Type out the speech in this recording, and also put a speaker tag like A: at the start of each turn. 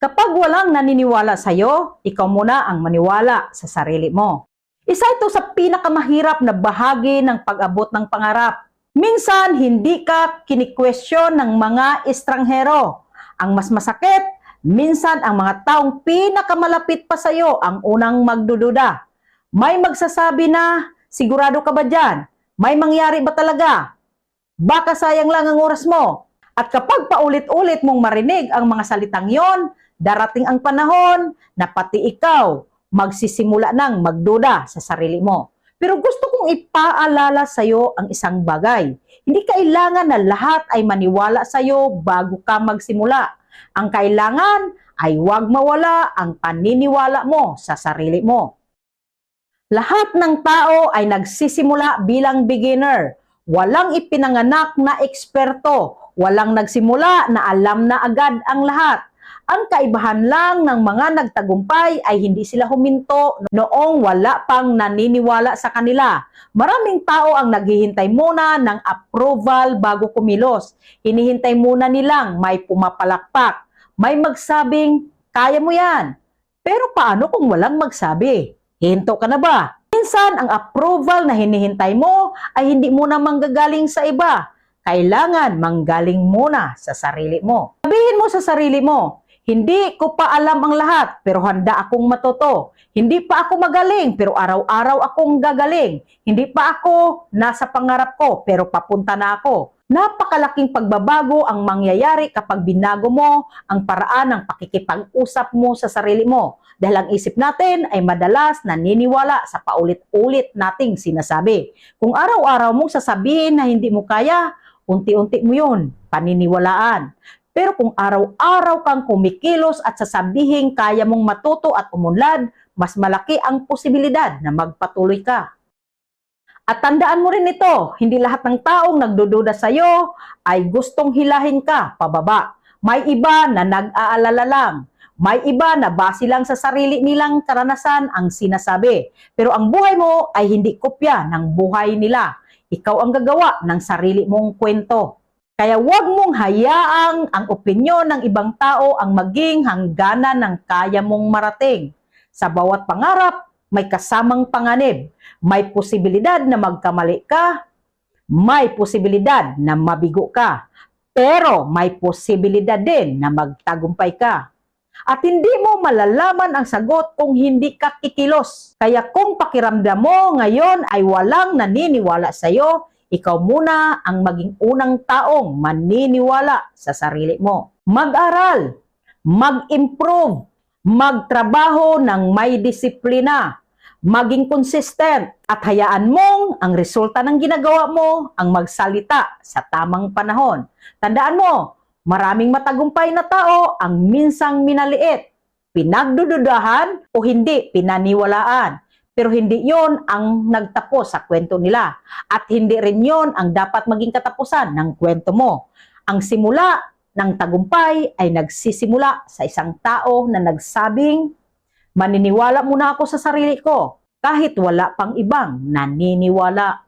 A: Kapag walang naniniwala sa'yo, ikaw muna ang maniwala sa sarili mo. Isa ito sa pinakamahirap na bahagi ng pag-abot ng pangarap. Minsan, hindi ka kini-question ng mga estranghero. Ang mas masakit, minsan ang mga taong pinakamalapit pa sa'yo ang unang magdududa. May magsasabi na, sigurado ka ba dyan? May mangyari ba talaga? Baka sayang lang ang oras mo. At kapag paulit-ulit mong marinig ang mga salitang yon, darating ang panahon na pati ikaw magsisimula ng magduda sa sarili mo. Pero gusto kong ipaalala sa iyo ang isang bagay. Hindi kailangan na lahat ay maniwala sa iyo bago ka magsimula. Ang kailangan ay huwag mawala ang paniniwala mo sa sarili mo. Lahat ng tao ay nagsisimula bilang beginner. Walang ipinanganak na eksperto. Walang nagsimula na alam na agad ang lahat. Ang kaibahan lang ng mga nagtagumpay ay hindi sila huminto noong wala pang naniniwala sa kanila. Maraming tao ang naghihintay muna ng approval bago kumilos. Hinihintay muna nilang may pumapalakpak. May magsabing, kaya mo yan. Pero paano kung walang magsabi? Hinto ka na ba? Minsan, ang approval na hinihintay mo ay hindi muna manggagaling sa iba. Kailangan manggaling muna sa sarili mo. Sabihin mo sa sarili mo, hindi ko pa alam ang lahat, pero handa akong matuto. Hindi pa ako magaling, pero araw-araw akong gagaling. Hindi pa ako nasa pangarap ko, pero papunta na ako. Napakalaking pagbabago ang mangyayari kapag binago mo ang paraan ng pakikipag-usap mo sa sarili mo. Dahil ang isip natin ay madalas naniniwala sa paulit-ulit nating sinasabi. Kung araw-araw mong sasabihin na hindi mo kaya, unti-unti mo yun paniniwalaan. Pero kung araw-araw kang kumikilos at sasabihin kaya mong matuto at umunlad, mas malaki ang posibilidad na magpatuloy ka. At tandaan mo rin ito, hindi lahat ng taong nagdududa sa iyo ay gustong hilahin ka pababa. May iba na nag-aalala lang. May iba na base lang sa sarili nilang karanasan ang sinasabi. Pero ang buhay mo ay hindi kopya ng buhay nila. Ikaw ang gagawa ng sarili mong kwento. Kaya huwag mong hayaang ang opinyon ng ibang tao ang maging hangganan ng kaya mong marating. Sa bawat pangarap, may kasamang panganib. May posibilidad na magkamali ka, may posibilidad na mabigo ka, pero may posibilidad din na magtagumpay ka. At hindi mo malalaman ang sagot kung hindi ka kikilos. Kaya kung pakiramdam mo ngayon ay walang naniniwala sa iyo, ikaw muna ang maging unang taong maniniwala sa sarili mo. Mag-aral, mag-improve, magtrabaho ng may disiplina, maging consistent at hayaan mong ang resulta ng ginagawa mo ang magsalita sa tamang panahon. Tandaan mo, maraming matagumpay na tao ang minsang minaliit, pinagdududahan o hindi pinaniwalaan. Pero hindi yon ang nagtapos sa kwento nila. At hindi rin yon ang dapat maging katapusan ng kwento mo. Ang simula ng tagumpay ay nagsisimula sa isang tao na nagsabing, maniniwala muna ako sa sarili ko kahit wala pang ibang naniniwala.